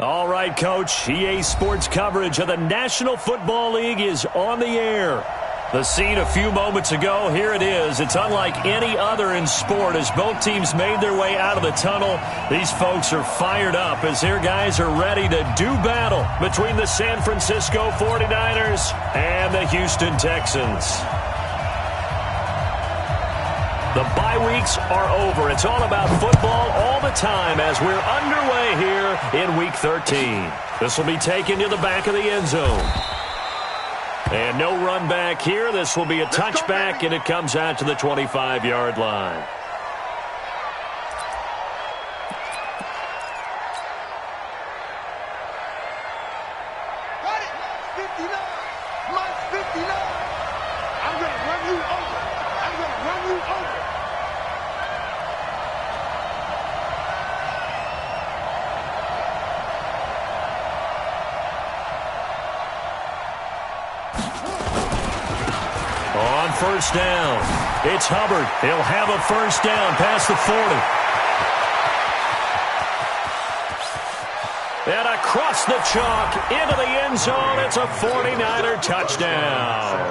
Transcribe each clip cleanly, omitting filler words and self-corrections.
All right, Coach. EA Sports coverage of the National Football League is on the air. The scene a few moments ago, here it is. It's unlike any other in sport as both teams made their way out of the tunnel. These folks are fired up as their guys are ready to do battle between the San Francisco 49ers and the Houston Texans. The bye weeks are over. It's all about football all the time as we're underway here in Week 13. This will be taken to the back of the end zone. And no run back here. This will be a touchback, and it comes out to the 25-yard line. Got it. 59. Minus 59. I'm going to run you over. I'm going to run you over. On first down, it's Hubbard. He'll have a first down past the 40. And across the chalk into the end zone, it's a 49er touchdown.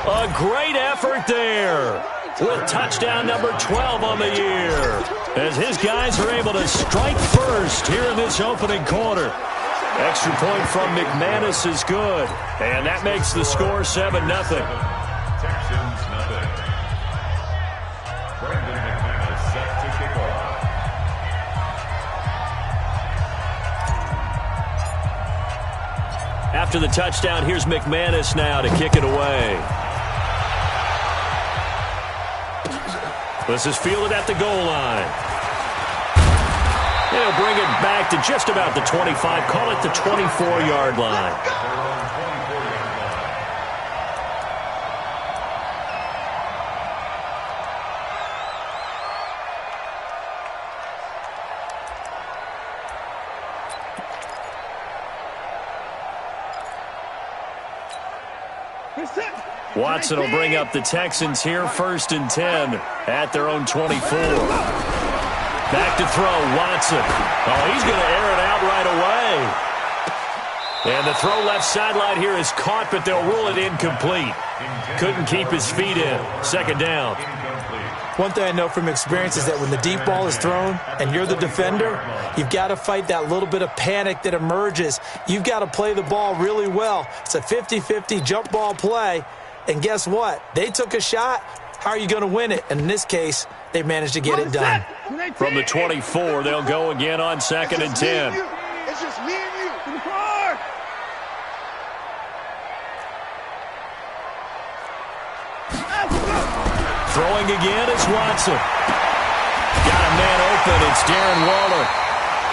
A great effort there with touchdown number 12 on the year as his guys are able to strike first here in this opening quarter. Extra point from McManus is good, and that makes the score 7-0. Texans nothing. Brandon McManus set to kick off. After the touchdown, here's McManus now to kick it away. This is fielded at the goal line. And he'll bring it back to just about the 25. Call it the 24-yard line. Watson will bring up the Texans here, 1st and 10 at their own 24. Back to throw, Watson. Oh, he's going to air it out right away. And the throw left sideline here is caught, but they'll rule it incomplete. Couldn't keep his feet in. 2nd down. One thing I know from experience is that when the deep ball is thrown and you're the defender, you've got to fight that little bit of panic that emerges. You've got to play the ball really well. It's a 50-50 jump ball play. And guess what? They took a shot. How are you going to win it? And in this case, they managed to get it done. From the 24, they'll go again on 2nd and 10. It's just me and you. Throwing again is Watson. Got a man open. It's Darren Waller.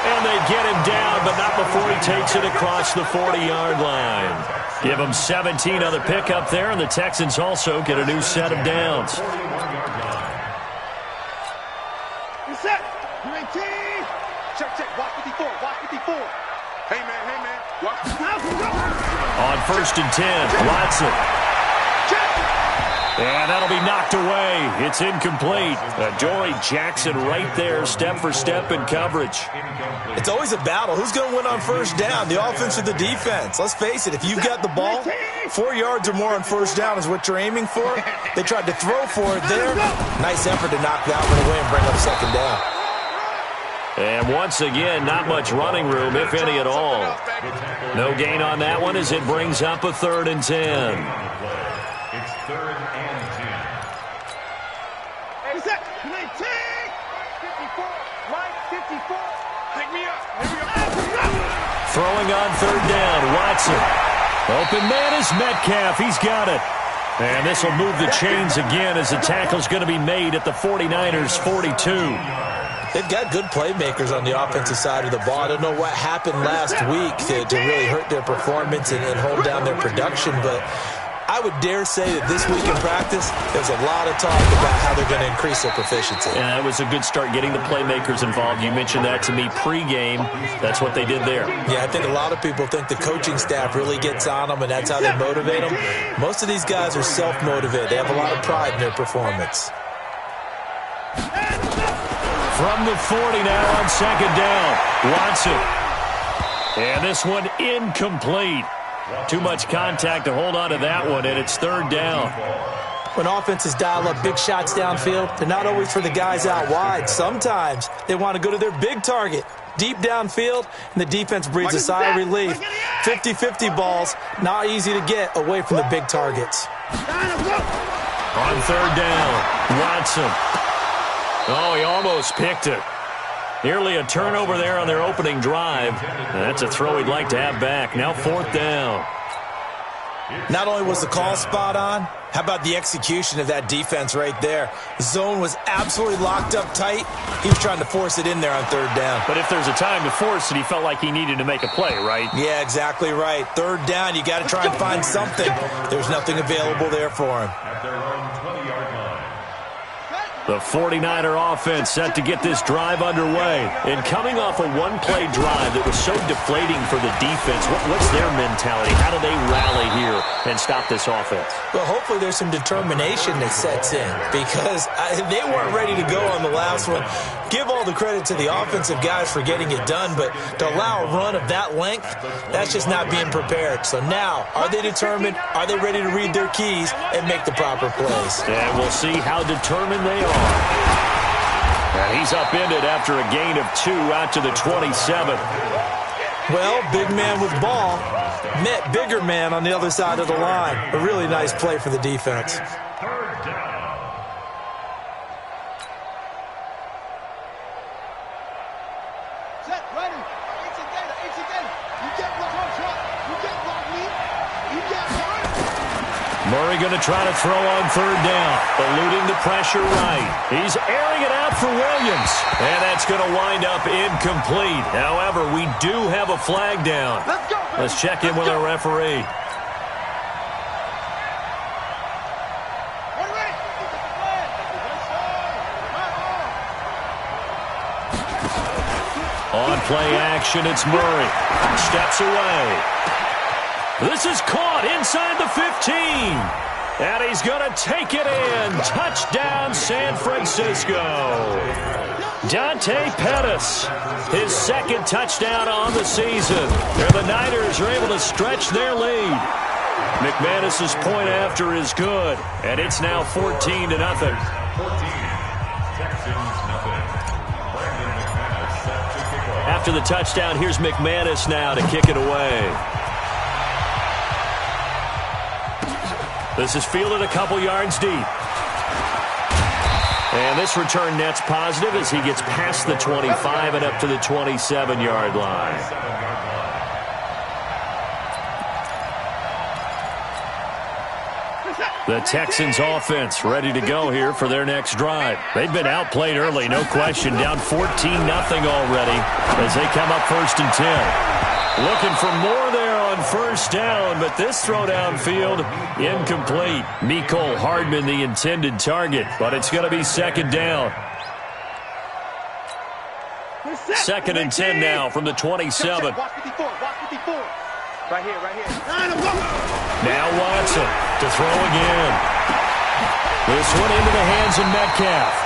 And they get him down, but not before he takes it across the 40-yard line. Give them 17 on the pickup there, and the Texans also get a new set of downs. You set. You ain't team. Check. Watch 54. Watch 54. Hey, man. Watch. On 1st and 10, Watson. And that'll be knocked away. It's incomplete. Dory Jackson right there, step for step in coverage. It's always a battle. Who's going to win on 1st down, the offense or the defense? Let's face it, if you've got the ball, 4 yards or more on 1st down is what you're aiming for. They tried to throw for it there. Nice effort to knock that one away and bring up 2nd down. And once again, not much running room, if any at all. No gain on that one as it brings up a 3rd and 10. It's 3rd and 10. Hey, set. You ain't team. 54. Right. 54. Pick me up. Here we go. Throwing on 3rd down, Watson. Open man is Metcalf. He's got it. And this will move the chains again as the tackle's going to be made at the 49ers' 42. They've got good playmakers on the offensive side of the ball. I don't know what happened last week to really hurt their performance and hold down their production, but I would dare say that this week in practice, there's a lot of talk about how they're going to increase their proficiency. Yeah, that was a good start getting the playmakers involved. You mentioned that to me pregame. That's what they did there. Yeah, I think a lot of people think the coaching staff really gets on them, and that's how they motivate them. Most of these guys are self-motivated. They have a lot of pride in their performance. From the 40 now on 2nd down, Watson. And this one incomplete. Too much contact to hold on to that one, and it's third down. When offenses dial up big shots downfield, they're not always for the guys out wide. Sometimes they want to go to their big target, deep downfield, and the defense breathes a sigh of relief. 50-50 balls, not easy to get away from the big targets. On third down, Watson. Oh, he almost picked it. Nearly a turnover there on their opening drive. And that's a throw he'd like to have back. Now fourth down. Not only was the call spot on, how about the execution of that defense right there? The zone was absolutely locked up tight. He was trying to force it in there on third down. But if there's a time to force it, he felt like he needed to make a play, right? Yeah, exactly right. Third down, you got to try and find something. There's nothing available there for him. At their own 20-yard line. The 49er offense set to get this drive underway. And coming off a one-play drive that was so deflating for the defense, what's their mentality? How do they rally here and stop this offense? Well, hopefully there's some determination that sets in because they weren't ready to go on the last one. Give all the credit to the offensive guys for getting it done, but to allow a run of that length, that's just not being prepared. So now, are they determined? Are they ready to read their keys and make the proper plays? And we'll see how determined they are. And he's upended after a gain of 2 out to the 27. Well, big man with ball met bigger man on the other side of the line. A really nice play for the defense. Third down. Set, ready. Ancient data. You get block on shot. You get block me. You get one. Murray going to try to throw on third down, eluding the pressure right. He's airing it out for Williams, and that's going to wind up incomplete. However, we do have a flag down. Let's go. Let's check in with our referee. On play action, it's Murray. Steps away. This is caught inside the 15. And he's going to take it in. Touchdown, San Francisco. Dante Pettis, his second touchdown on the season. And the Niners are able to stretch their lead. McManus's point after is good. And it's now 14-0. 14. Texans, nothing. Brandon McManus set to kick off. After the touchdown, here's McManus now to kick it away. This is fielded a couple yards deep. And this return net's positive as he gets past the 25 and up to the 27-yard line. The Texans offense ready to go here for their next drive. They've been outplayed early, no question. Down 14-0 already as they come up 1st and 10. Looking for more there on first down, but this throw downfield incomplete. Mecole Hardman the intended target, but it's going to be second down. 2nd and 10 now from the 27. Watch 54. Right here. Now Watson to throw again. This one into the hands of Metcalf.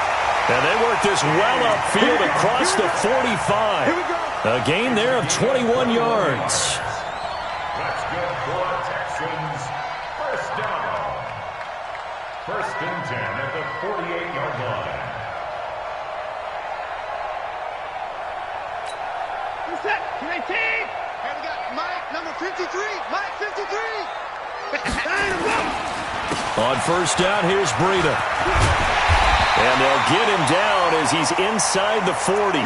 And they work this well upfield across the 45. A gain there of 21 yards. That's good for Texans. First down. 1st and 10 at the 48-yard line. Who's that? 19. Hey, we got Mike, number 53. Mike, 53. On first down, here's Breida. And they'll get him down as he's inside the 40.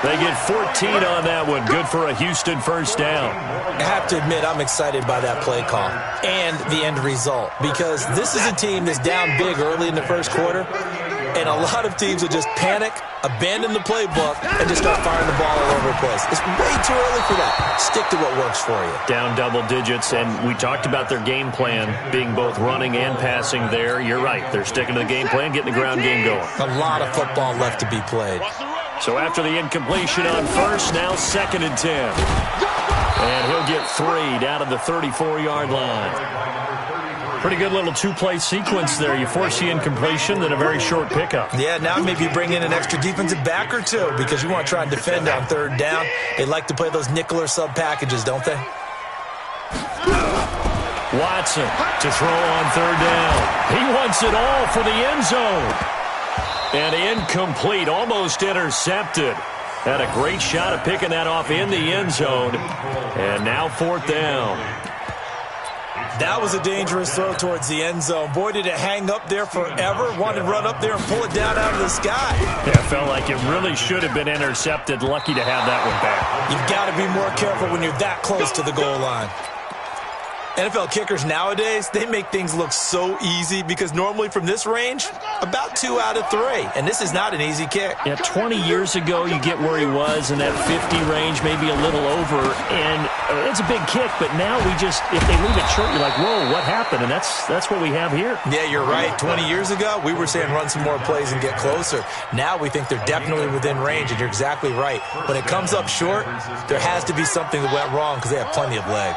They get 14 on that one. Good for a Houston first down. I have to admit, I'm excited by that play call and the end result because this is a team that's down big early in the first quarter, and a lot of teams will just panic, abandon the playbook, and just start firing the ball all over the place. It's way too early for that. Stick to what works for you. Down double digits, and we talked about their game plan being both running and passing there. You're right. They're sticking to the game plan, getting the ground game going. A lot of football left to be played. So after the incompletion on first, now 2nd and 10. And he'll get 3 down to the 34-yard line. Pretty good little two-play sequence there. You force the incompletion, then a very short pickup. Yeah, now maybe bring in an extra defensive back or two because you want to try and defend on third down. They like to play those nickel or sub packages, don't they? Watson to throw on third down. He wants it all for the end zone. And incomplete, almost intercepted. Had a great shot at picking that off in the end zone. And now fourth down. That was a dangerous throw towards the end zone. Boy, did it hang up there forever. Wanted to run up there and pull it down out of the sky. Yeah, it felt like it really should have been intercepted. Lucky to have that one back. You've got to be more careful when you're that close to the goal line. NFL kickers nowadays, they make things look so easy because normally from this range, about 2 out of 3. And this is not an easy kick. Yeah, 20 years ago, you get where he was in that 50 range, maybe a little over. And it's a big kick, but now we just, if they leave it short, you're like, whoa, what happened? And that's what we have here. Yeah, you're right. 20 years ago, we were saying run some more plays and get closer. Now we think they're definitely within range, and you're exactly right. When it comes up short, there has to be something that went wrong because they have plenty of leg.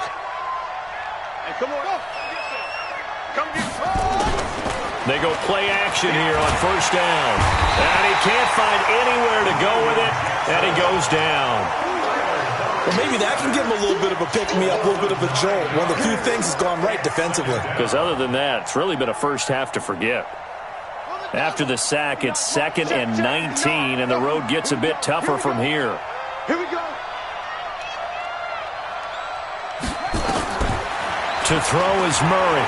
Come on. Come get They go play action here on first down. And he can't find anywhere to go with it, and he goes down. Well, maybe that can give him a little bit of a pick-me-up, a little bit of a jolt. One of the few things has gone right defensively. Because other than that, it's really been a first half to forget. After the sack, it's 2nd and 19, and the road gets a bit tougher from here. Here we go. To throw is Murray.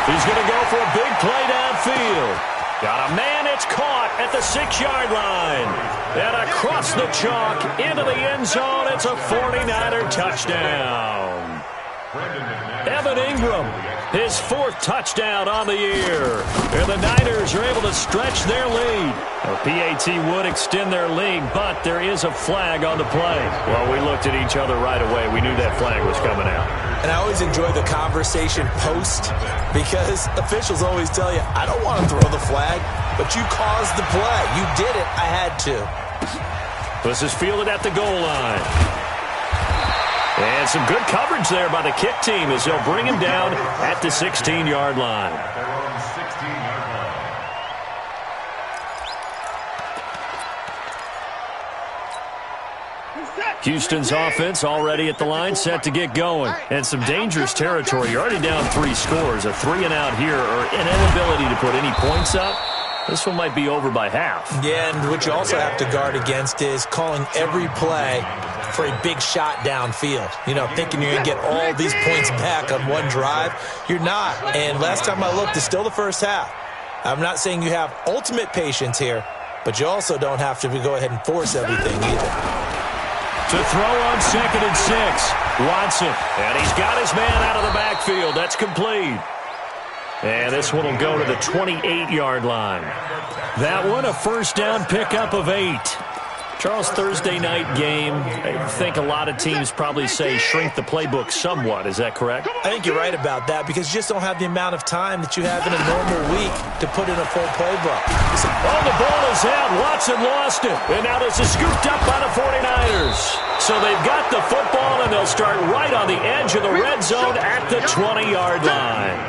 He's going to go for a big play downfield. Got a man, it's caught at the 6-yard line. And across the chalk into the end zone, it's a 49er touchdown. Evan Ingram, his 4th touchdown on the year. And the Niners are able to stretch their lead. A PAT would extend their lead, but there is a flag on the play. Well, we looked at each other right away. We knew that flag was coming out. And I always enjoy the conversation post because officials always tell you, I don't want to throw the flag, but you caused the play. You did it. I had to. This is fielded at the goal line. And some good coverage there by the kick team as they'll bring him down at the 16-yard line. Houston's offense already at the line, set to get going. And some dangerous territory. You're already down 3 scores. A 3-and-out here, or an inability to put any points up. This one might be over by half. Yeah, and what you also have to guard against is calling every play for a big shot downfield. You know, thinking you're going to get all these points back on one drive. You're not. And last time I looked, it's still the first half. I'm not saying you have ultimate patience here, but you also don't have to go ahead and force everything either. To throw on 2nd and 6. Watson. And he's got his man out of the backfield. That's complete. And this one will go to the 28-yard line. That one, a first down pickup of 8. Charles, Thursday night game, I think a lot of teams probably say shrink the playbook somewhat. Is that correct? I think you're right about that because you just don't have the amount of time that you have in a normal week to put in a full playbook. Oh, the ball is out. Watson lost it. And now this is scooped up by the 49ers. So they've got the football, and they'll start right on the edge of the red zone at the 20-yard line.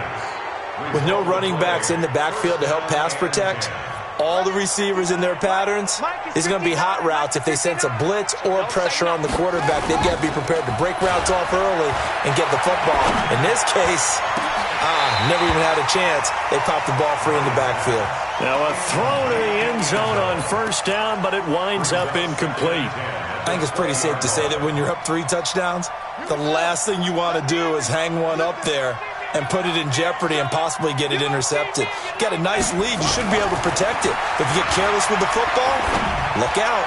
With no running backs in the backfield to help pass protect, all the receivers in their patterns, these are going to be hot routes. If they sense a blitz or pressure on the quarterback, they've got to be prepared to break routes off early and get the football. In this case, never even had a chance. They popped the ball free in the backfield. Now a throw to the end zone on first down, but it winds up incomplete. I think it's pretty safe to say that when you're up 3 touchdowns, the last thing you want to do is hang one up there and put it in jeopardy and possibly get it intercepted. Got a nice lead. You should be able to protect it. If you get careless with the football, look out.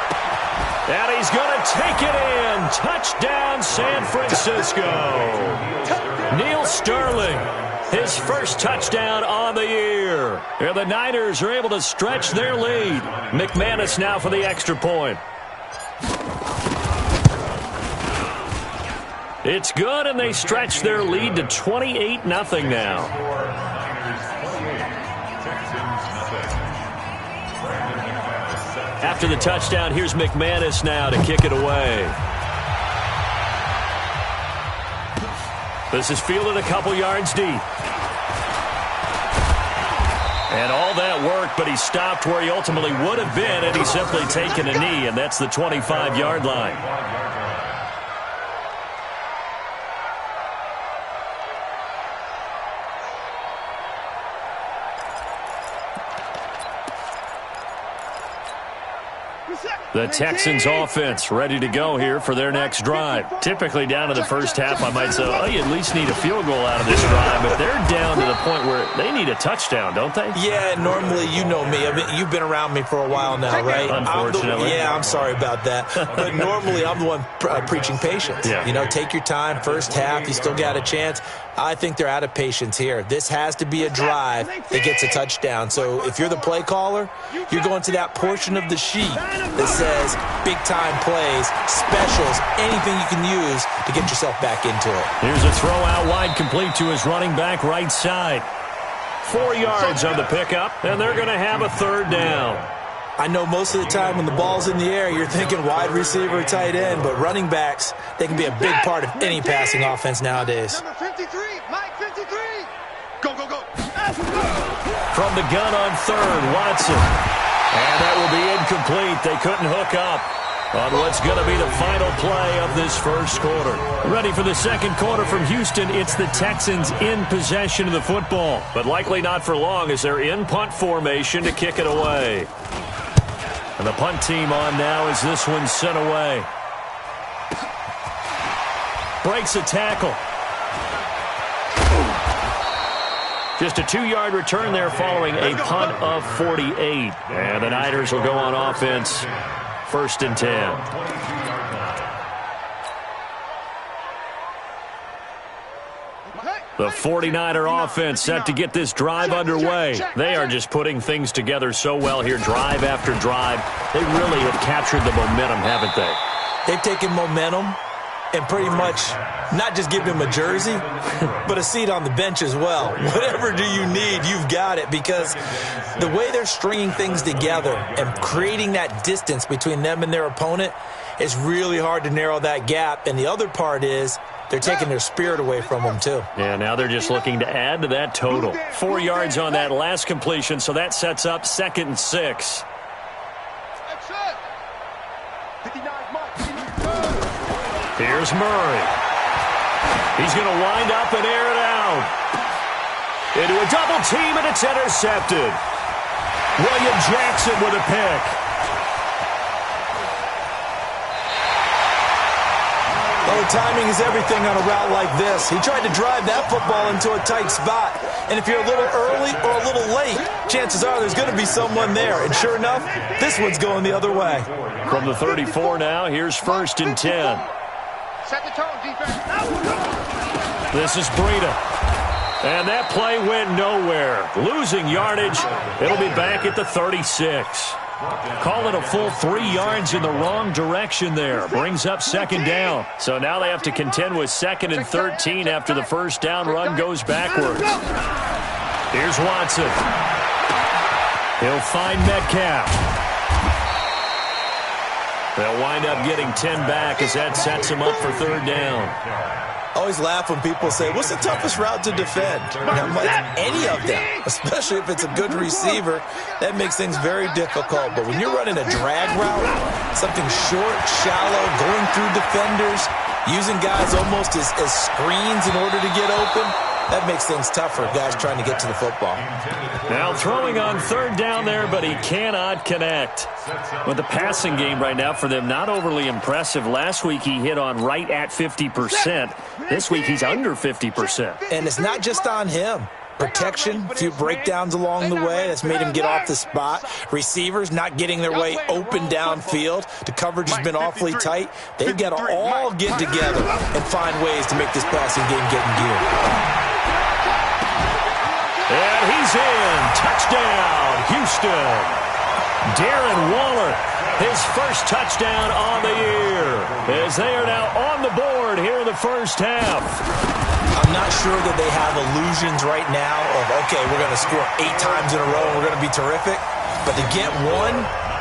And he's going to take it in. Touchdown, San Francisco. Neil Sterling, his first touchdown on the year. And the Niners are able to stretch their lead. McManus now for the extra point. It's good, and they stretch their lead to 28-0 now. After the touchdown, here's McManus now to kick it away. This is fielded a couple yards deep. work, but he stopped where he ultimately would have been, and he's simply taken a knee, and that's the 25-yard line. The Texans offense ready to go here for their next drive. Typically down to the first half, I might say, oh, you at least need a field goal out of this drive. But they're down to the point where they need a touchdown, don't they? Yeah, normally, you know me. I mean, you've been around me for a while now, right? Unfortunately. I'm sorry about that. But normally, I'm the one preaching patience. Yeah. You know, take your time. First half, you still got a chance. I think they're out of patience here. This has to be a drive that gets a touchdown. So if you're the play caller, you're going to that portion of the sheet that says big-time plays, specials, anything you can use to get yourself back into it. Here's a throw out wide, complete to his running back right side. 4 yards on the pickup, and they're going to have a third down. I know most of the time when the ball's in the air, you're thinking wide receiver, tight end, but running backs, they can be a big part of any passing offense nowadays. Number 53, Mike 53. Go, go, go. From the gun on third, Watson. And that will be incomplete. They couldn't hook up on what's going to be the final play of this first quarter. Ready for the second quarter from Houston. It's the Texans in possession of the football, but likely not for long as they're in punt formation to kick it away. And the punt team on now as this one's sent away. Breaks a tackle. Just a 2-yard return there following a punt of 48. And the Niners will go on offense. 1st and 10. The 49er offense set to get this drive underway. They are just putting things together so well here, drive after drive. They really have captured the momentum, haven't they? They've taken momentum and pretty much not just give him a jersey, but a seat on the bench as well. Whatever do you need, you've got it, because the way they're stringing things together and creating that distance between them and their opponent is really hard to narrow that gap. And the other part is they're taking their spirit away from them, too. Yeah, now they're just looking to add to that total. 4 yards on that last completion, so that sets up 2nd and 6. Here's Murray. He's going to wind up and air it out. Into a double team, and it's intercepted. William Jackson with a pick. Well, timing is everything on a route like this. He tried to drive that football into a tight spot. And if you're a little early or a little late, chances are there's going to be someone there. And sure enough, this one's going the other way. From the 34 now, here's 1st and 10. Set the tone, defense. This is Breida. And that play went nowhere. Losing yardage. It'll be back at the 36. Call it a full 3 yards in the wrong direction there. Brings up 2nd down. So now they have to contend with 2nd and 13 after the first down run goes backwards. Here's Watson. He'll find Metcalf. They'll wind up getting 10 back as that sets him up for 3rd down. I always laugh when people say, what's the toughest route to defend? And I'm like, any of them, especially if it's a good receiver. That makes things very difficult. But when you're running a drag route, something short, shallow, going through defenders, using guys almost as screens in order to get open, that makes things tough for guys trying to get to the football. Now throwing on 3rd down there, but he cannot connect. With the passing game right now for them, not overly impressive. Last week he hit on right at 50%. This week he's under 50%. And it's not just on him. Protection, a few breakdowns along the way. That's made him get off the spot. Receivers not getting their way open downfield. The coverage has been awfully tight. They've got to all get together and find ways to make this passing game get in gear. And he's in. Touchdown, Houston. Darren Waller his first touchdown on the year, as they are now on the board here in the first half. I'm not sure that they have illusions right now of, okay, we're going to score 8 times in a row and we're going to be terrific. But to get one,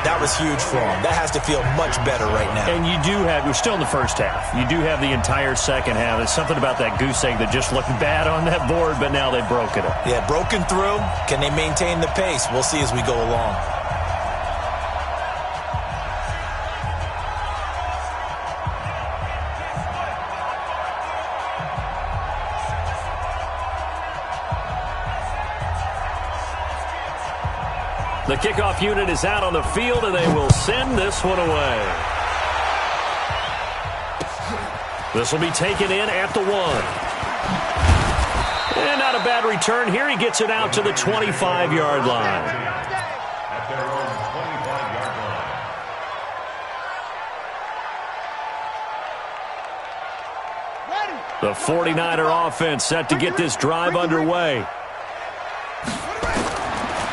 that was huge for them. That has to feel much better right now. And you do have, we're still in the first half. You do have the entire second half. There's something about that goose egg that just looked bad on that board, but now they've broken it. Yeah, broken through. Can they maintain the pace? We'll see as we go along. The kickoff unit is out on the field, and they will send this one away. This will be taken in at the 1. And not a bad return here. He gets it out to the 25-yard line. At their own 25-yard line. The 49er offense set to get this drive underway.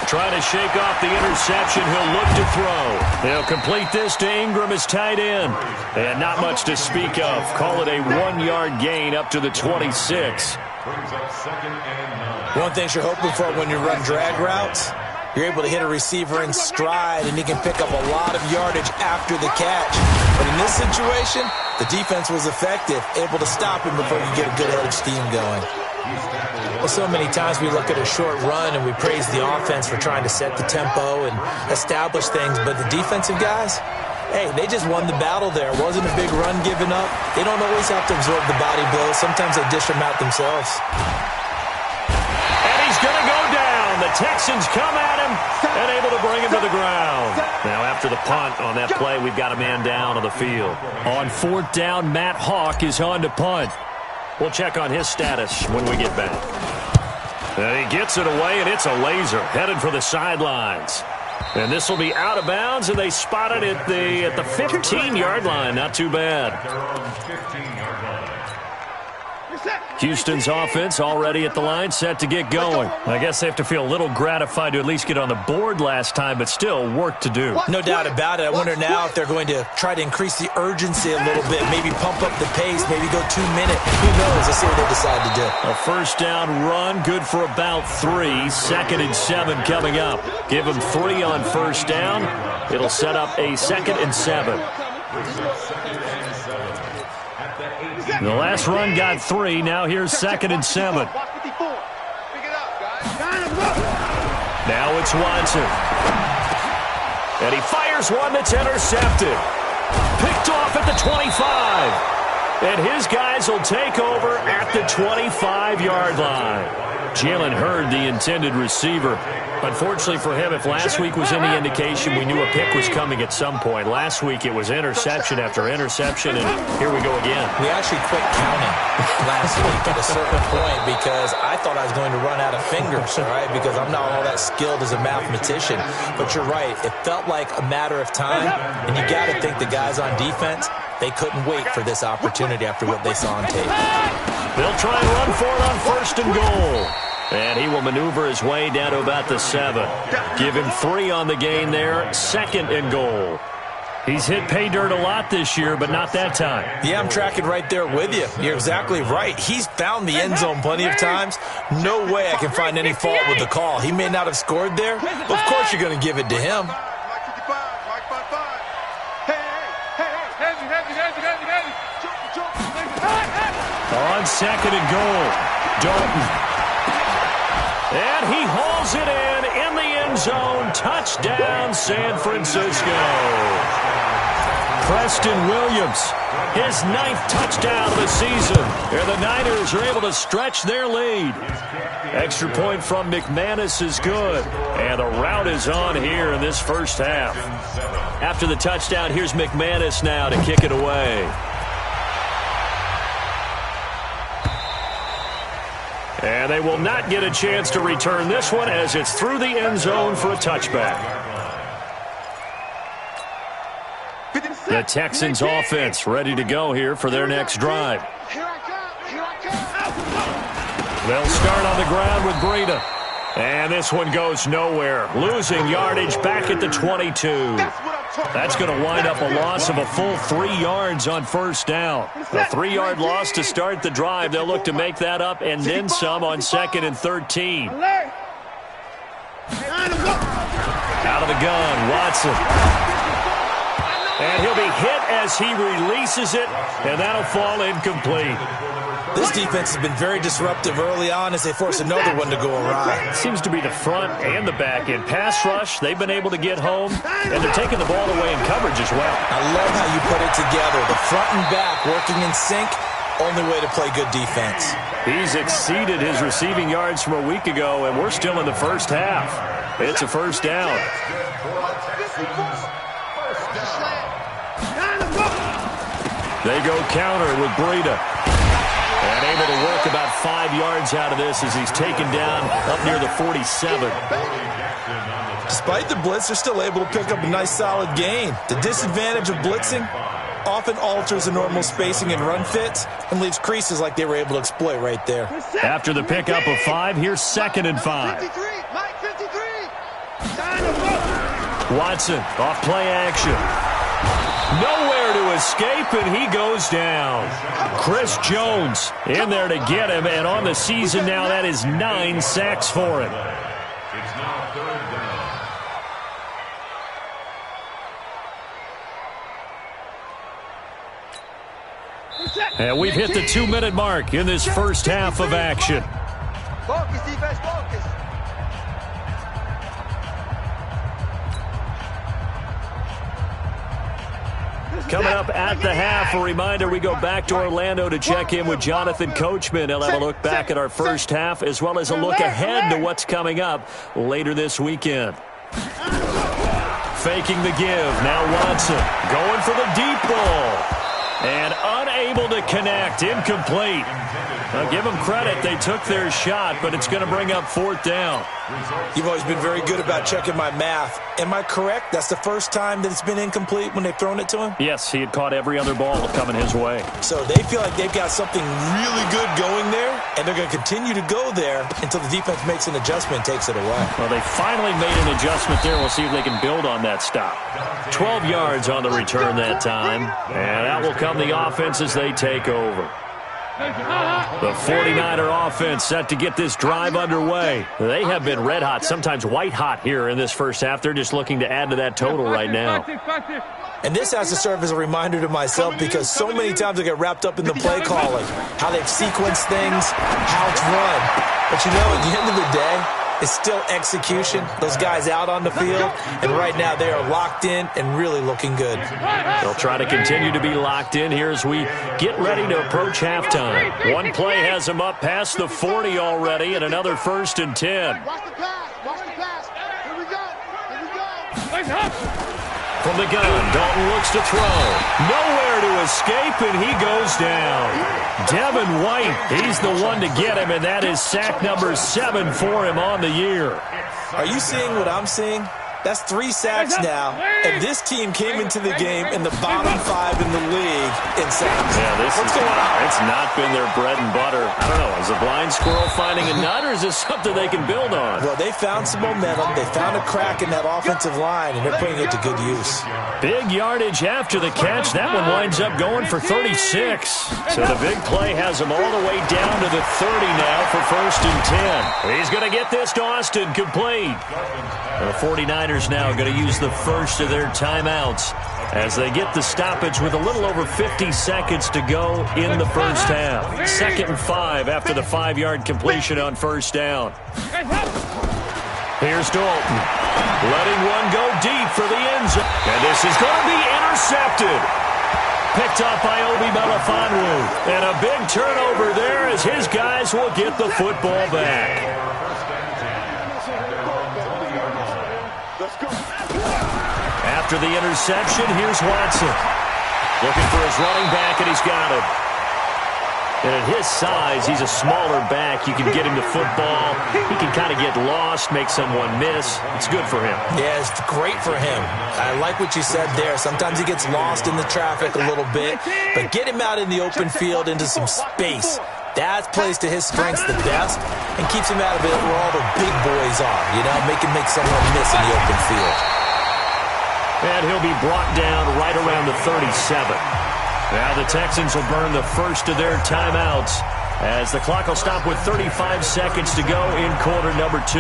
Trying to shake off the interception. He'll look to throw. He'll complete this to Ingram, his tight end. And not much to speak of. Call it a 1-yard gain up to the 26. One thing you're hoping for when you run drag routes, you're able to hit a receiver in stride, and he can pick up a lot of yardage after the catch. But in this situation, the defense was effective, able to stop him before you get a good head of steam going. Well, so many times we look at a short run and we praise the offense for trying to set the tempo and establish things, but the defensive guys, hey, they just won the battle there. It wasn't a big run given up. They don't always have to absorb the body blows. Sometimes they dish them out themselves. And he's going to go down. The Texans come at him and able to bring him to the ground. Now after the punt on that play, we've got a man down on the field. On 4th down, Matt Hawk is on to punt. We'll check on his status when we get back. And he gets it away, and it's a laser headed for the sidelines. And this will be out of bounds, and they spot it at the 15-yard line. Not too bad. Houston's offense already at the line, set to get going. I guess they have to feel a little gratified to at least get on the board last time, but still work to do. No doubt about it. I wonder now if they're going to try to increase the urgency a little bit, maybe pump up the pace, maybe go 2 minutes. Who knows? Let's see what they decide to do. A first down run, good for about 3. 2nd and 7 coming up. Give them 3 on first down. It'll set up a 2nd and 7. The last run got 3. Now here's 2nd and 7. Now it's Watson. And he fires one that's intercepted. Picked off at the 25. And his guys will take over at the 25-yard line. Jalen Hurd, the intended receiver. Unfortunately for him, if last week was any indication, we knew a pick was coming at some point. Last week it was interception after interception, and here we go again. We actually quit counting last week at a certain point because I thought I was going to run out of fingers, all right, because I'm not all that skilled as a mathematician. But you're right. It felt like a matter of time, and you got to think the guys on defense, they couldn't wait for this opportunity after what they saw on tape. They'll try and run for it on 1st and goal. And he will maneuver his way down to about the 7. Give him 3 on the gain there. 2nd and goal. He's hit pay dirt a lot this year, but not that time. Yeah, I'm tracking right there with you. You're exactly right. He's found the end zone plenty of times. No way I can find any fault with the call. He may not have scored there, but of course you're going to give it to him. On 2nd and goal, Dalton. And he hauls it in the end zone. Touchdown, San Francisco. Preston Williams, his 9th touchdown of the season. And the Niners are able to stretch their lead. Extra point from McManus is good. And the route is on here in this first half. After the touchdown, here's McManus now to kick it away. And they will not get a chance to return this one as it's through the end zone for a touchback. The Texans offense ready to go here for their next drive. They'll start on the ground with Breida. And this one goes nowhere. Losing yardage back at the 22. That's going to wind up a loss of a full 3 yards on first down. A 3-yard loss to start the drive. They'll look to make that up and then some on 2nd and 13. Out of the gun, Watson. And he'll be hit as he releases it, and that'll fall incomplete. This defense has been very disruptive early on as they force another one to go awry. It seems to be the front and the back end. Pass rush, they've been able to get home, and they're taking the ball away in coverage as well. I love how you put it together. The front and back working in sync, only way to play good defense. He's exceeded his receiving yards from a week ago, and we're still in the first half. It's a first down. They go counter with Breida. And able to work about 5 yards out of this as he's taken down up near the 47. Despite the blitz, they're still able to pick up a nice solid gain. The disadvantage of blitzing often alters the normal spacing and run fits and leaves creases like they were able to exploit right there. After the pickup of 5, here's 2nd and 5. Watson off play action. Nowhere to escape, and he goes down. Chris Jones in there to get him, and on the season now, that is 9 sacks for him. It's now 3rd down. And we've hit the 2-minute mark in this first half of action. Focus, defense, focus. Coming up at the half, a reminder, we go back to Orlando to check in with Jonathan Coachman. He'll have a look back at our first half as well as a look ahead to what's coming up later this weekend. Faking the give. Now Watson going for the deep ball. And unable to connect. Incomplete. Now give them credit. They took their shot, but it's going to bring up 4th down. You've always been very good about checking my math. Am I correct? That's the first time that it's been incomplete when they've thrown it to him? Yes, he had caught every other ball coming his way. So they feel like they've got something really good going there, and they're going to continue to go there until the defense makes an adjustment and takes it away. Well, they finally made an adjustment there. We'll see if they can build on that stop. 12 yards on the return that time, and that will come the offense as they take over. The 49er offense set to get this drive underway. They have been red hot, sometimes white hot here in this first half. They're just looking to add to that total right now. And this has to serve as a reminder to myself because so many times I get wrapped up in the play calling, how they've sequenced things, how it's run. But you know, at the end of the day, it's still execution. Those guys out on the field, and right now they are locked in and really looking good. They'll try to continue to be locked in here as we get ready to approach halftime. One play has them up past the 40 already, and another 1st and 10. Watch the pass. Watch the pass. Here we go. Here we go. From the gun, Dalton looks to throw. Nowhere to escape, and he goes down. Devin White, he's the one to get him, and that is sack number 7 for him on the year. Are you seeing what I'm seeing? That's 3 sacks now, and this team came into the game in the bottom 5 in the league in sacks. Yeah, What's going on? It's not been their bread and butter. I don't know, is a blind squirrel finding a nut, or is this something they can build on? Well, they found some momentum. They found a crack in that offensive line, and they're putting it to good use. Big yardage after the catch. That one winds up going for 36. So the big play has him all the way down to the 30 now for 1st and 10. He's going to get this to Austin complete. The 49ers now going to use the first of their timeouts as they get the stoppage with a little over 50 seconds to go in the first half. 2nd and 5 after the 5-yard completion on 1st down. Here's Dalton, letting one go deep for the end zone. And this is going to be intercepted. Picked up by Obi Melifonwu. And a big turnover there as his guys will get the football back. After the interception, here's Watson. Looking for his running back, and he's got him. And at his size, he's a smaller back. You can get him the football. He can kind of get lost, make someone miss. It's good for him. Yeah, it's great for him. I like what you said there. Sometimes he gets lost in the traffic a little bit, but get him out in the open field into some space. That plays to his strengths the best and keeps him out of it where all the big boys are, make him make someone miss in the open field. And he'll be brought down right around the 37. Now the Texans will burn the first of their timeouts as the clock will stop with 35 seconds to go in quarter number 2.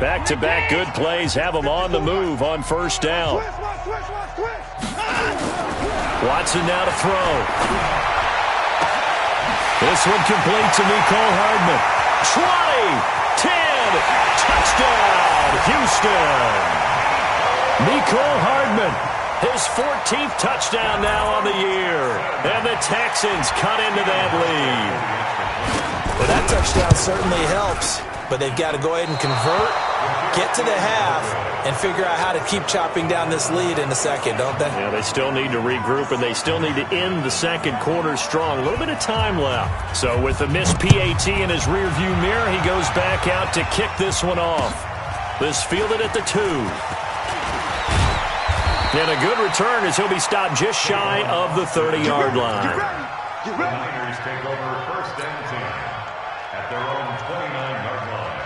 Back-to-back good plays have them on the move on first down. Watson now to throw. This one complete to Mecole Hardman. 20, 10, touchdown, Houston. Mecole Hardman, his 14th touchdown now on the year. And the Texans cut into that lead. Well, that touchdown certainly helps, but they've got to go ahead and convert, get to the half, and figure out how to keep chopping down this lead in the second, don't they? Yeah, they still need to regroup, and they still need to end the second quarter strong. A little bit of time left. So with the missed PAT in his rearview mirror, he goes back out to kick this one off. This fielded at the 2. And a good return as he'll be stopped just shy of the 30-yard line. The Niners take over first and 10 at their own 29-yard line.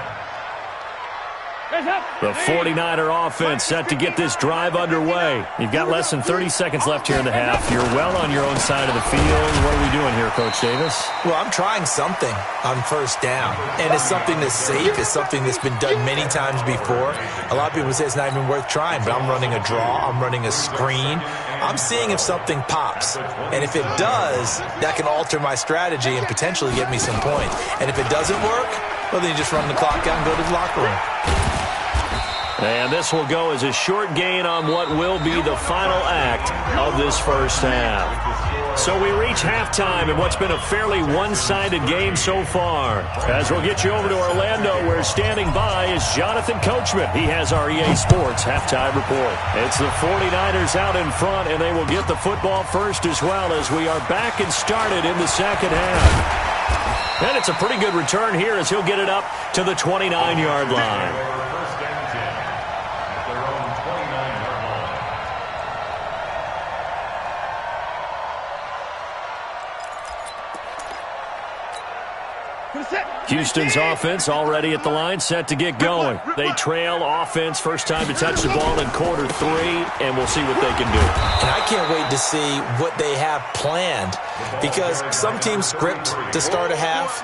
The 49er offense set to get this drive underway. You've got less than 30 seconds left here in the half. You're well on your own side of the field. What are we doing here, Coach Davis? Well, I'm trying something on first down, and it's something that's safe. It's something that's been done many times before. A lot of people say it's not even worth trying, but I'm running a draw. I'm running a screen. I'm seeing if something pops, and if it does, that can alter my strategy and potentially get me some points. And if it doesn't work, well, then you just run the clock out and go to the locker room. And this will go as a short gain on what will be the final act of this first half. So we reach halftime in what's been a fairly one-sided game so far. As we'll get you over to Orlando, where standing by is Jonathan Coachman. He has our EA Sports halftime report. It's the 49ers out in front, and they will get the football first as well as we are back and started in the second half. And it's a pretty good return here as he'll get it up to the 29-yard line. Houston's offense already at the line, set to get going. They trail offense, first time to touch the ball in quarter 3, and we'll see what they can do. And I can't wait to see what they have planned, because some teams script to start a half.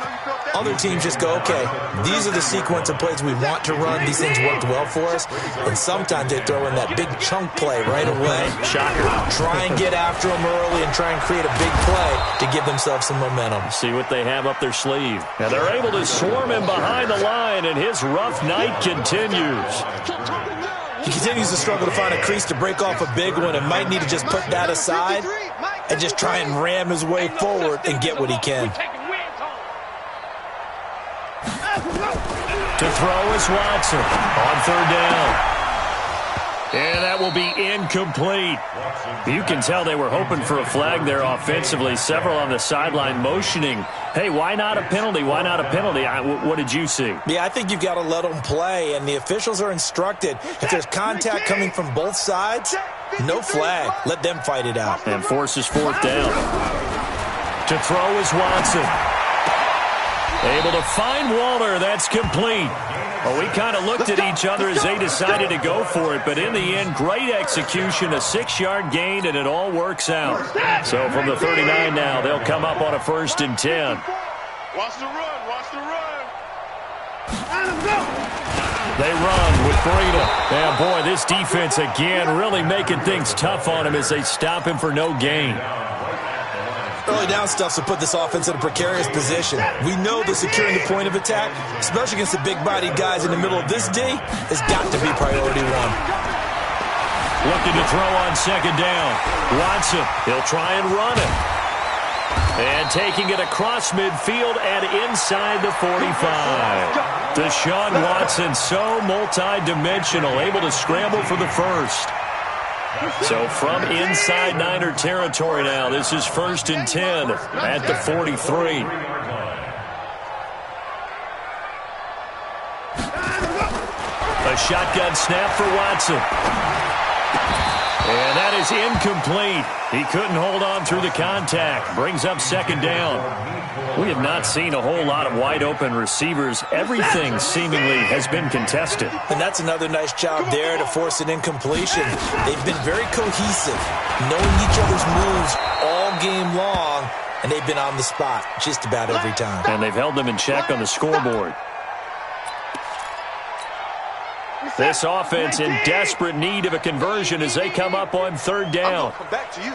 Other teams just go, okay, these are the sequence of plays we want to run. These things worked well for us. And sometimes they throw in that big chunk play right away. Shocker. Try and get after them early and try and create a big play to give themselves some momentum. See what they have up their sleeve. And they're able to swarm him behind the line, and his rough night continues. He continues to struggle to find a crease to break off a big one and might need to just put that aside and just try and ram his way forward and get what he can. To throw is Watson on third down. And that will be incomplete. You can tell they were hoping for a flag there offensively. Several on the sideline motioning, hey, why not a penalty? Why not a penalty? What did you see? Yeah, I think you've got to let them play, and the officials are instructed. If there's contact coming from both sides, no flag. Let them fight it out. And forces fourth down. To throw is Watson. Able to find Waller. That's complete. Well, we kind of looked at each other as they decided to go for it, but in the end, great execution, a 6-yard gain, and it all works out. So from the 39 now, they'll come up on a 1st and 10. Watch the run. Watch the run. They run with Breida. And, boy, this defense again really making things tough on him as they stop him for no gain. Early down stuff to put this offense in a precarious position. We know that securing the point of attack, especially against the big-bodied guys in the middle of this D, has got to be priority one. Looking to throw on second down. Watson, he'll try and run it. And taking it across midfield and inside the 45. Deshaun Watson, so multi-dimensional, able to scramble for the first. So from inside Niner territory now, this is 1st and 10 at the 43. A shotgun snap for Watson. And that is incomplete. He couldn't hold on through the contact. Brings up second down. We have not seen a whole lot of wide-open receivers. Everything seemingly has been contested. And that's another nice job there to force an incompletion. They've been very cohesive, knowing each other's moves all game long, and they've been on the spot just about every time. And they've held them in check on the scoreboard. This offense in desperate need of a conversion as they come up on third down. I'm going to come back to you.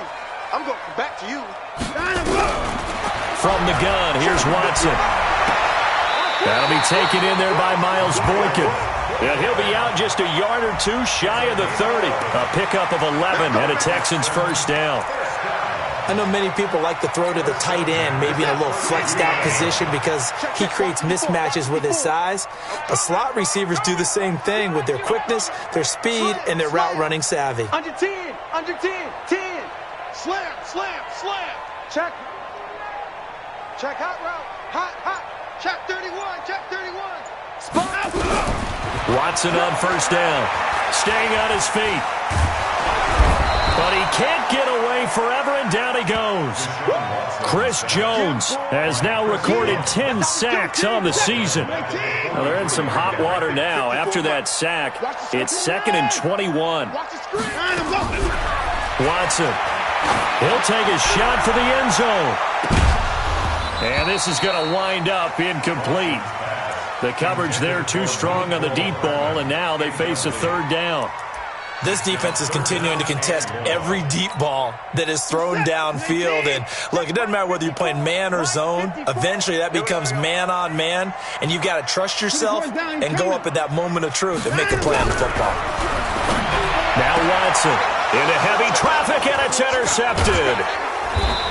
I'm going to come back to you. From the gun, here's Watson. That'll be taken in there by Miles Boykin. And he'll be out just a yard or two shy of the 30. A pickup of 11 and a Texans first down. I know many people like to throw to the tight end, maybe in a little flexed out position because he creates mismatches with his size. But slot receivers do the same thing with their quickness, their speed, and their route running savvy. Under 10, 10. Slam, slam, slam. Check. Check hot route. Hot. Check 31, check 31. Spot. Watson on first down. Staying on his feet. But he can't get away forever, and down he goes. Chris Jones has now recorded 10 sacks on the season. Well, they're in some hot water now. After that sack, it's 2nd and 21. Watson. He'll take a shot for the end zone. And this is going to wind up incomplete. The coverage there too strong on the deep ball, and now they face a third down. This defense is continuing to contest every deep ball that is thrown downfield. And, look, it doesn't matter whether you're playing man or zone. Eventually, that becomes man-on-man, and you've got to trust yourself and go up at that moment of truth and make a play on the football. Now Watson into heavy traffic, and it's intercepted.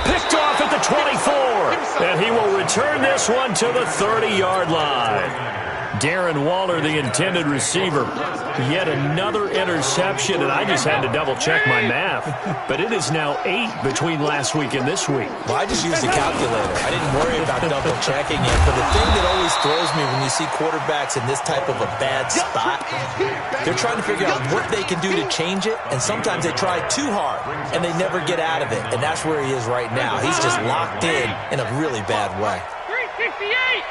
Picked off at the 24, and he will return this one to the 30-yard line. Darren Waller, the intended receiver. Yet another interception, and I just had to double-check my math. But it is now 8 between last week and this week. Well, I just used a calculator. I didn't worry about double-checking it. But the thing that always throws me when you see quarterbacks in this type of a bad spot, they're trying to figure out what they can do to change it, and sometimes they try too hard, and they never get out of it. And that's where he is right now. He's just locked in a really bad way. 368!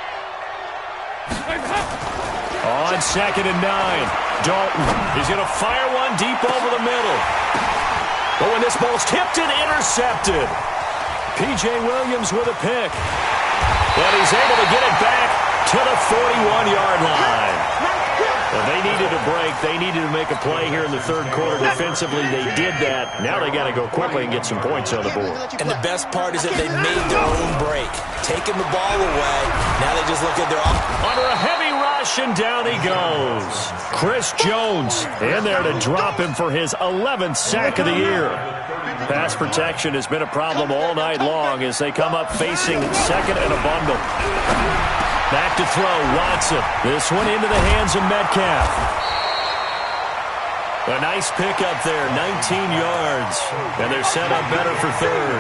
On 2nd and 9, Dalton. He's going to fire one deep over the middle. But when this ball's tipped and intercepted, P.J. Williams with a pick. And he's able to get it back to the 41-yard line. Well, they needed a break. They needed to make a play here in the third quarter. Defensively, they did that. Now they got to go quickly and get some points on the board. And the best part is that they made their own break, taking the ball away. Now they just look at their under a heavy rush, and down he goes. Chris Jones in there to drop him for his 11th sack of the year. Pass protection has been a problem all night long as they come up facing second and a bundle. Back to throw, Watson. This one into the hands of Metcalf. A nice pickup there, 19 yards. And they're set up better for third.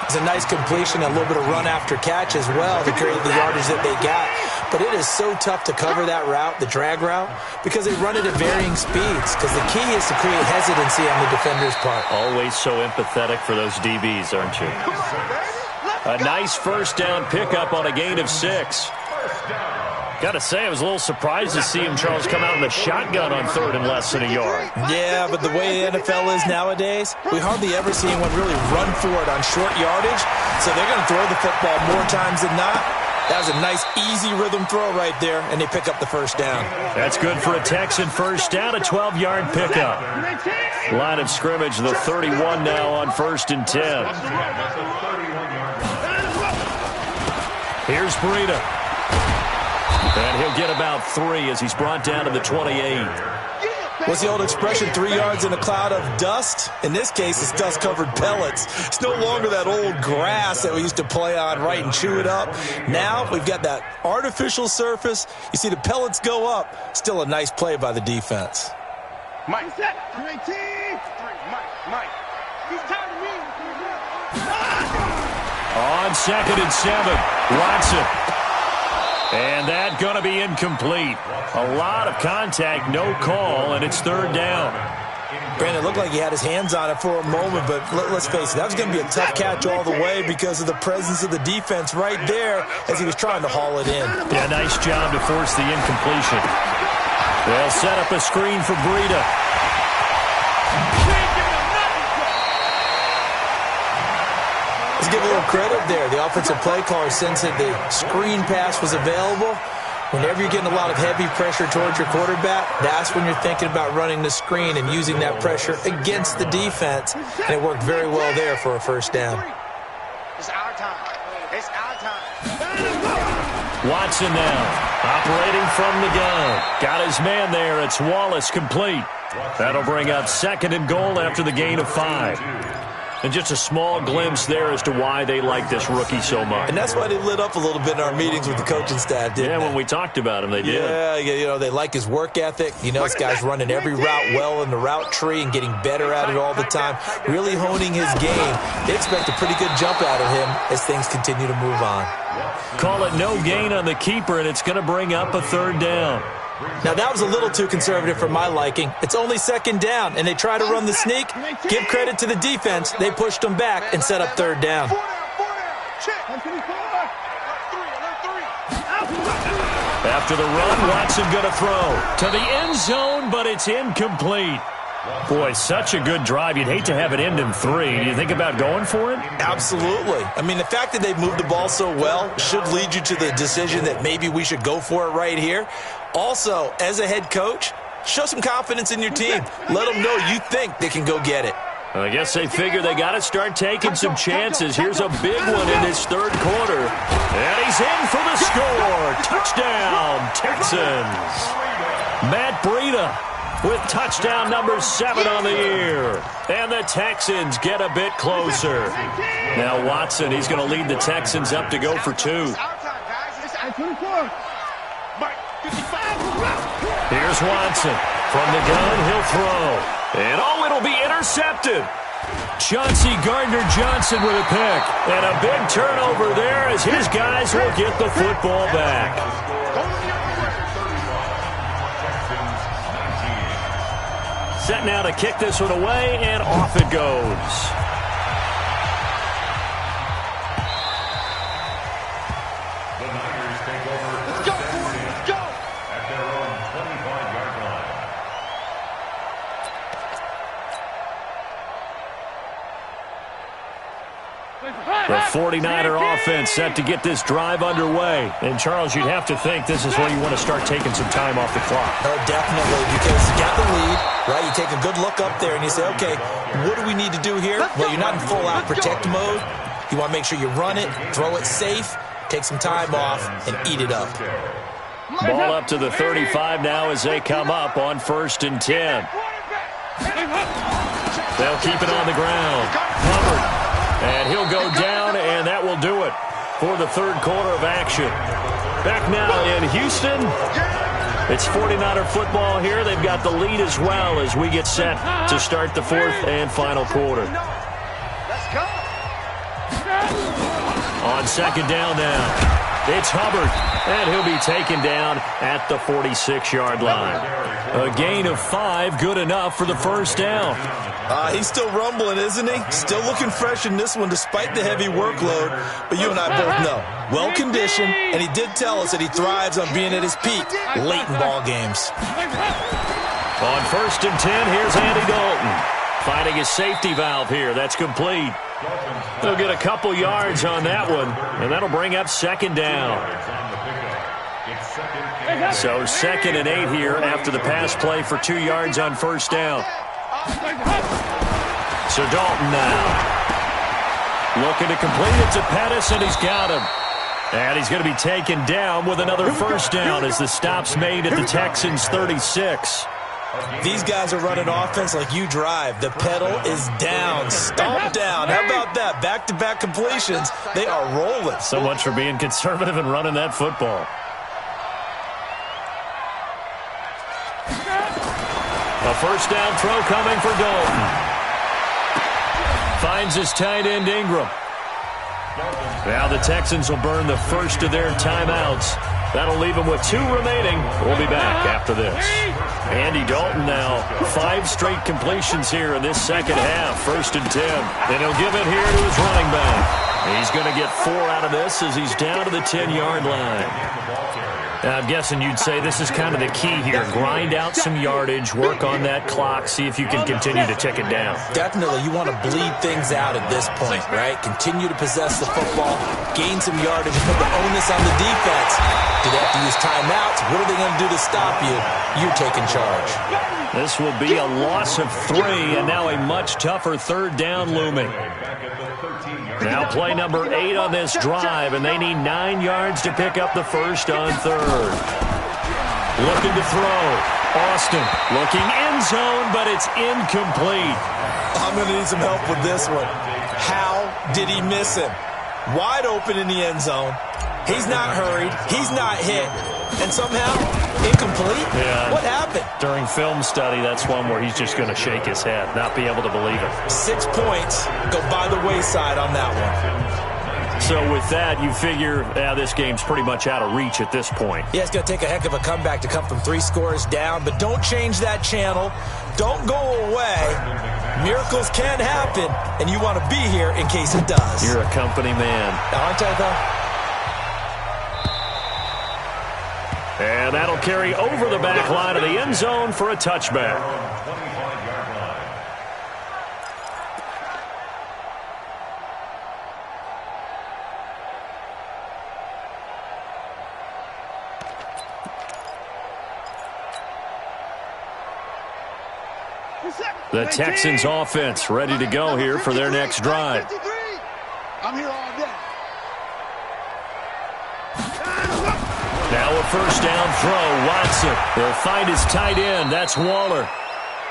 It's a nice completion, a little bit of run after catch as well to create the yardage that they got. But it is so tough to cover that route, the drag route, because they run it at varying speeds. Because the key is to create hesitancy on the defender's part. Always so empathetic for those DBs, aren't you? A nice first down pickup on a gain of 6. Got to say, I was a little surprised to see him, Charles, come out in the shotgun on third and less than a yard. Yeah, but the way the NFL is nowadays, we hardly ever see anyone really run for it on short yardage. So they're going to throw the football more times than not. That was a nice, easy rhythm throw right there, and they pick up the first down. That's good for a Texan first down, a 12-yard pickup. Line of scrimmage, the 31 now on 1st and 10. Here's Breida. And he'll get about 3 as he's brought down to the 28. What's the old expression, 3 yards in a cloud of dust? In this case, it's dust-covered pellets. It's no longer that old grass that we used to play on, right, and chew it up. Now we've got that artificial surface. You see the pellets go up. Still a nice play by the defense. Mike. Mike. He's tired of me. On 2nd and 7, Watson. And that going to be incomplete. A lot of contact, no call, and it's third down. Brandon, it looked like he had his hands on it for a moment, but let's face it, that was going to be a tough catch all the way because of the presence of the defense right there as he was trying to haul it in. Yeah, nice job to force the incompletion. They'll set up a screen for Breida. Let's give a little credit there. The offensive play caller sensed that the screen pass was available. Whenever you're getting a lot of heavy pressure towards your quarterback, that's when you're thinking about running the screen and using that pressure against the defense. And it worked very well there for a first down. It's our time. It's our time. Watson now, operating from the gun. Got his man there. It's Wallace complete. That'll bring up 2nd and goal after the gain of 5. And just a small glimpse there as to why they like this rookie so much. And that's why they lit up a little bit in our meetings with the coaching staff, didn't they? When we talked about him, they did. Yeah, you know, they like his work ethic. You know, this guy's running every route well in the route tree and getting better at it all the time, really honing his game. They expect a pretty good jump out of him as things continue to move on. Call it no gain on the keeper, and it's going to bring up a 3rd down. Now, that was a little too conservative for my liking. It's only 2nd down, and they try to run the sneak. Give credit to the defense. They pushed them back and set up 3rd down. After the run, Watson going to throw to the end zone, but it's incomplete. Boy, such a good drive. You'd hate to have it end in 3. Do you think about going for it? Absolutely. I mean, the fact that they've moved the ball so well should lead you to the decision that maybe we should go for it right here. Also, as a head coach, show some confidence in your team. Let them know you think they can go get it. I guess they figure they got to start taking some chances. Here's a big one in this 3rd quarter. And he's in for the score. Touchdown, Texans. Matt Breida with touchdown number 7 on the year. And the Texans get a bit closer. Now Watson, he's going to lead the Texans up to go for 2. Here's Watson. From the gun, he'll throw. And oh, it'll be intercepted. Chauncey Gardner-Johnson with a pick. And a big turnover there as his guys will get the football back. Set now to kick this one away, and off it goes. The 49er offense set to get this drive underway. And, Charles, you'd have to think this is where you want to start taking some time off the clock. Oh, definitely, because you got the lead, right? You take a good look up there and you say, okay, what do we need to do here? Well, you're not in full-out protect mode. You want to make sure you run it, throw it safe, take some time off, and eat it up. Ball up to the 35 now as they come up on 1st and 10. They'll keep it on the ground. Hubbard. And he'll go down, and that will do it for the 3rd quarter of action. Back now in Houston. It's 49er football here. They've got the lead as well as we get set to start the 4th and final quarter. On 2nd down now, it's Hubbard, and he'll be taken down at the 46-yard line. A gain of 5, good enough for the 1st down. He's still rumbling, isn't he? Still looking fresh in this one despite the heavy workload. But you and I both know, well-conditioned, and he did tell us that he thrives on being at his peak late in ball games. On 1st and 10, here's Andy Dalton. Finding his safety valve here. That's complete. He'll get a couple yards on that one, and that'll bring up 2nd down. So 2nd and 8 here after the pass play for 2 yards on 1st down. So Dalton now. Looking to complete it to Pettis, and he's got him. And he's going to be taken down with another 1st down as the stop's made at the Texans' 36. These guys are running offense like you drive. The pedal is down, stomped down. How about that? Back-to-back completions. They are rolling. So much for being conservative and running that football. A 1st down throw coming for Dalton. Finds his tight end Ingram. Now the Texans will burn the first of their timeouts. That'll leave them with 2 remaining. We'll be back after this. Andy Dalton now 5 straight completions here in this second half. 1st and 10. And he'll give it here to his running back. He's going to get 4 out of this as he's down to the 10-yard line. Now, I'm guessing you'd say this is kind of the key here. Grind out some yardage, work on that clock, see if you can continue to tick it down. Definitely. You want to bleed things out at this point, right? Continue to possess the football, gain some yardage, and put the onus on the defense. Do they have to use timeouts? What are they going to do to stop you? You're taking charge. This will be a loss of 3, and now a much tougher 3rd down looming. Now play number 8 on this drive, and they need 9 yards to pick up the first on 3rd. Looking to throw. Austin looking end zone, but it's incomplete. I'm going to need some help with this one. How did he miss him? Wide open in the end zone. He's not hurried. He's not hit. And somehow, incomplete? Yeah. What happened? During film study, that's one where he's just going to shake his head, not be able to believe it. 6 points go by the wayside on that one. So with that, you figure this game's pretty much out of reach at this point. Yeah, it's going to take a heck of a comeback to come from 3 scores down, but don't change that channel. Don't go away. Miracles can happen, and you want to be here in case it does. You're a company man. Aren't I, though? And that'll carry over the back line of the end zone for a touchback. The Texans offense ready to go here for their next drive. I'm here all day. Now a first down throw. Watson. They'll find his tight end. That's Waller.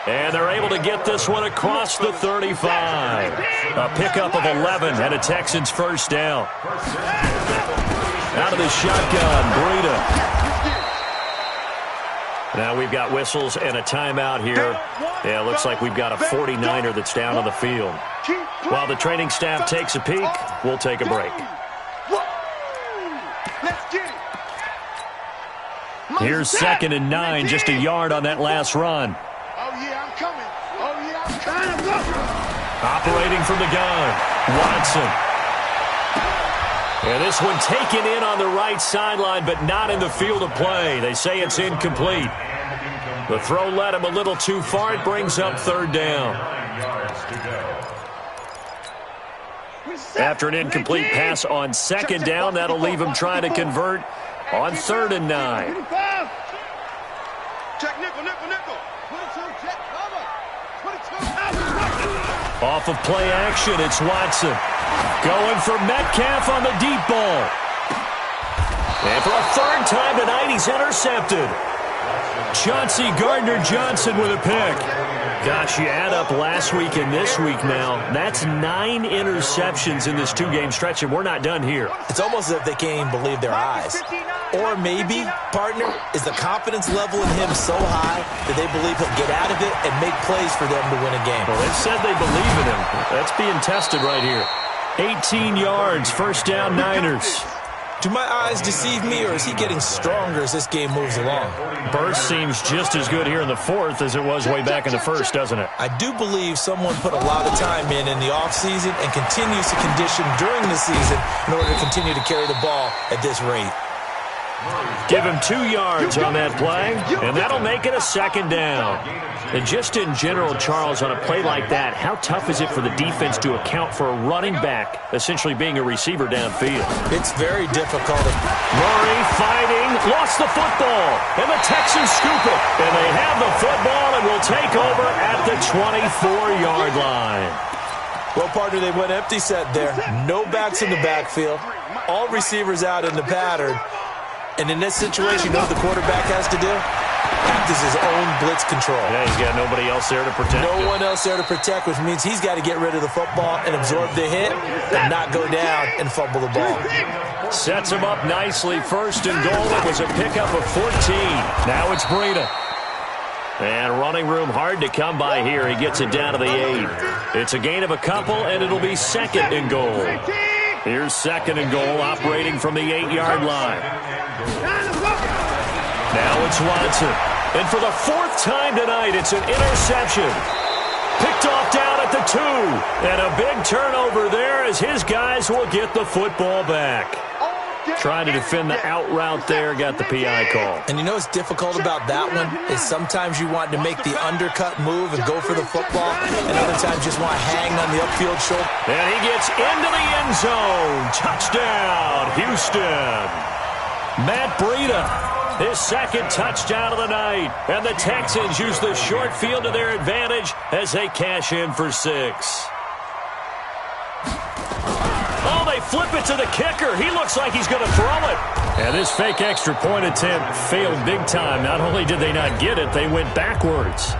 And they're able to get this one across the 35. A pickup of 11 and a Texans first down. Out of the shotgun, Breida. Now we've got whistles and a timeout here. Yeah, it looks like we've got a 49er that's down on the field. While the training staff takes a peek, we'll take a break. Here's 2nd and 9, just a yard on that last run. Oh, yeah, I'm coming. Oh, yeah, I'm coming. Operating from the gun, Watson. And this one taken in on the right sideline, but not in the field of play. They say it's incomplete. The throw led him a little too far. It brings up 3rd down. After an incomplete pass on 2nd down, that'll leave him trying to convert on 3rd and 9. Check nickel, nickel, nickel. 22, check cover. 22, Off of play action, it's Watson. Going for Metcalf on the deep ball. And for a 3rd time tonight, he's intercepted. Chauncey Gardner-Johnson with a pick. Gosh, you add up last week and this week now. That's 9 interceptions in this 2-game stretch, and we're not done here. It's almost as if they can't even believe their eyes. Or maybe, partner, is the confidence level in him so high that they believe he'll get out of it and make plays for them to win a game. Well, they've said they believe in him. That's being tested right here. 18 yards, first down, Niners. Do my eyes deceive me, or is he getting stronger as this game moves along? Burst seems just as good here in the 4th as it was way back in the 1st, doesn't it? I do believe someone put a lot of time in the offseason and continues to condition during the season in order to continue to carry the ball at this rate. Give him 2 yards on that play, and that'll make it a 2nd down. And just in general, Charles, on a play like that, how tough is it for the defense to account for a running back essentially being a receiver downfield? It's very difficult. Murray fighting, lost the football, and the Texans scoop it. And they have the football and will take over at the 24-yard line. Well, partner, they went empty set there. No backs in the backfield. All receivers out in the pattern. And in this situation, you know what the quarterback has to do? Act as his own blitz control. Yeah, he's got nobody else there to protect. No one else there to protect, which means he's got to get rid of the football and absorb the hit and not go down and fumble the ball. Sets him up nicely. 1st and goal. It was a pickup of 14. Now it's Breida. And running room hard to come by here. He gets it down to the 8. It's a gain of a couple, and it'll be 2nd and goal. Here's 2nd and goal, operating from the 8-yard line. Now it's Watson. And for the fourth time tonight, it's an interception. Picked off down at the 2. And a big turnover there as his guys will get the football back. Trying to defend the out route there, got the PI call. And you know what's difficult about that one is sometimes you want to make the undercut move and go for the football, and other times just want to hang on the upfield shoulder. And he gets into the end zone. Touchdown, Houston. Matt Breida, his second touchdown of the night. And the Texans use the short field to their advantage as they cash in for 6. Oh, they flip it to the kicker. He looks like he's going to throw it. And this fake extra point attempt failed big time. Not only did they not get it, they went backwards.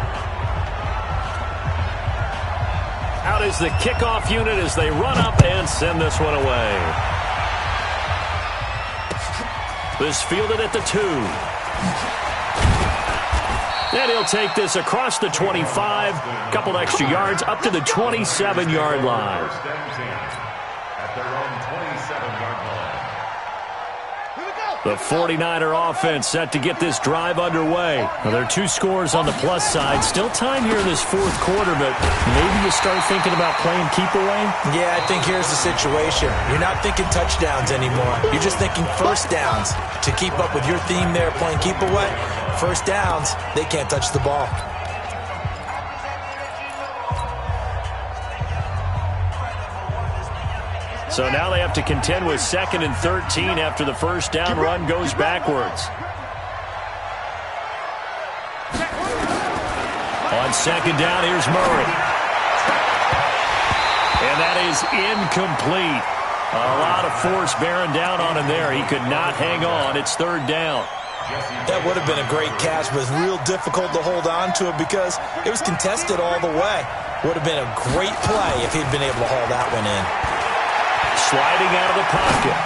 Out is the kickoff unit as they run up and send this one away. This fielded at the 2. And he'll take this across the 25. Couple extra yards up to the 27-yard line. Their own 27-yard line. The 49er offense set to get this drive underway. Now, there are 2 scores on the plus side. Still time here in this fourth quarter, but maybe you start thinking about playing keep away? Yeah, I think here's the situation. You're not thinking touchdowns anymore. You're just thinking first downs. To keep up with your theme there, playing keep away, first downs, they can't touch the ball. So now they have to contend with 2nd and 13 after the first down run goes backwards. On 2nd down, here's Murray. And that is incomplete. A lot of force bearing down on him there. He could not hang on. It's 3rd down. That would have been a great catch, but it's real difficult to hold on to it because it was contested all the way. Would have been a great play if he'd been able to haul that one in. Sliding out of the pocket.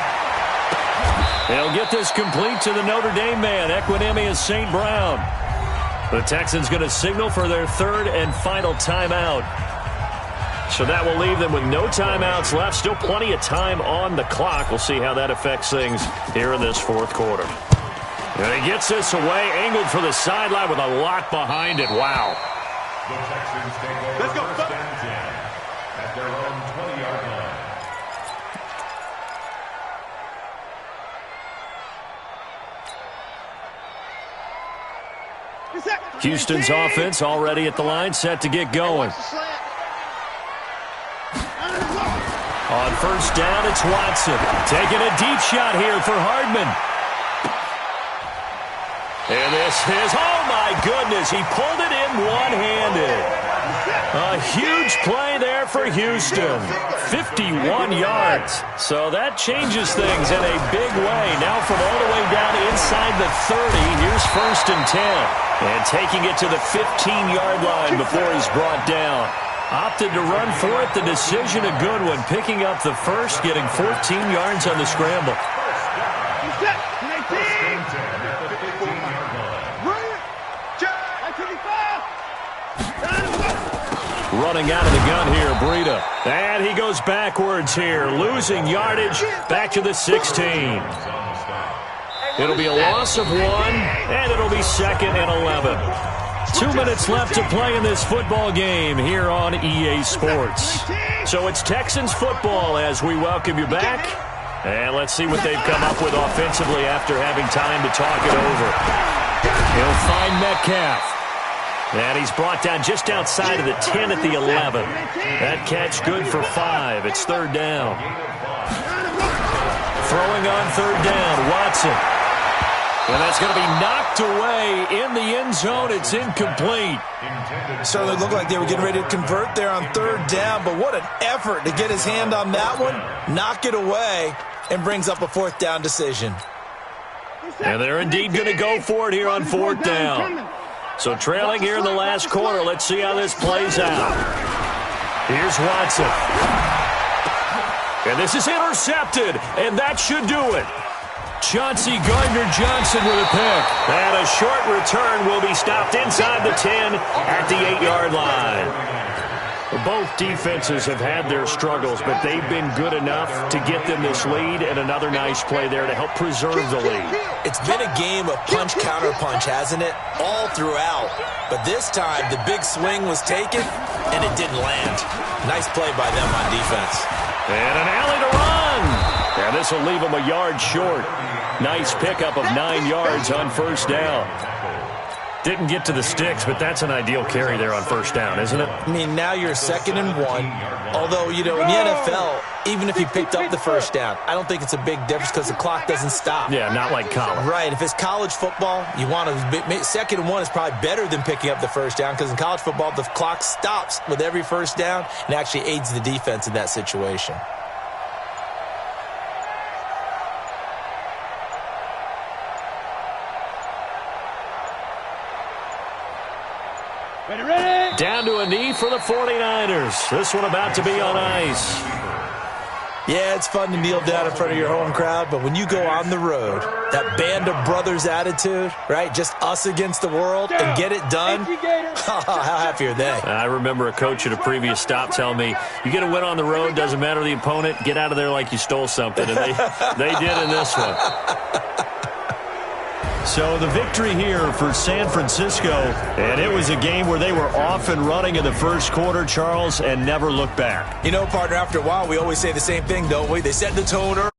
They'll get this complete to the Notre Dame man, Equinemius St. Brown. The Texans going to signal for their 3rd and final timeout. So that will leave them with no timeouts left. Still plenty of time on the clock. We'll see how that affects things here in this fourth quarter. And he gets this away, angled for the sideline with a lot behind it. Wow. The Texans take over first and 10 at their own 20-yard line. Houston's offense already at the line, set to get going. On first down, it's Watson. Taking a deep shot here for Hardman. And this is, oh my goodness, he pulled it in one-handed. A huge play there for Houston. 51 yards. So that changes things in a big way. Now from all the way down inside the 30, here's 1st and 10. And taking it to the 15-yard line before he's brought down. Opted to run for it. The decision a good one. Picking up the first, getting 14 yards on the scramble. Running out of the gun here, Breida. And he goes backwards here, losing yardage back to the 16. It'll be a loss of 1, and it'll be 2nd and 11. 2 minutes left to play in this football game here on EA Sports. So it's Texans football as we welcome you back. And let's see what they've come up with offensively after having time to talk it over. He'll find Metcalf. And he's brought down just outside of the 10 at the 11. That catch good for 5. It's 3rd down. Throwing on 3rd down, Watson. And that's going to be knocked away in the end zone. It's incomplete. Certainly looked like they were getting ready to convert there on 3rd down, but what an effort to get his hand on that one, knock it away, and brings up a 4th down decision. And they're indeed going to go for it here on 4th down. So trailing here in the last quarter, let's see how this plays out. Here's Watson. And this is intercepted, and that should do it. Chauncey Gardner-Johnson with a pick. And a short return will be stopped inside the 10 at the 8-yard line. Both defenses have had their struggles, but they've been good enough to get them this lead, and another nice play there to help preserve the lead. It's been a game of punch-counter-punch, hasn't it? All throughout. But this time, the big swing was taken, and it didn't land. Nice play by them on defense. And an alley to run. And this will leave them a yard short. Nice pickup of 9 yards on first down. Didn't get to the sticks, but that's an ideal carry there on first down, isn't it? I mean, now you're 2nd and 1. Although, you know, in the NFL, even if you picked up the first down, I don't think it's a big difference because the clock doesn't stop. Yeah, not like college. Right. If it's college football, you want to 2nd and 1 is probably better than picking up the first down because in college football, the clock stops with every first down and actually aids the defense in that situation. Ready. Down to a knee for the 49ers. This one about to be on ice. Yeah, it's fun to kneel down in front of your home crowd, but when you go on the road, that band of brothers attitude, right, just us against the world and get it done, how happy are they? I remember a coach at a previous stop telling me, you get a win on the road, doesn't matter the opponent, get out of there like you stole something, and they did in this one. So the victory here for San Francisco, and it was a game where they were off and running in the first quarter, Charles, and never looked back. You know, partner, after a while, we always say the same thing, don't we? They set the tone early.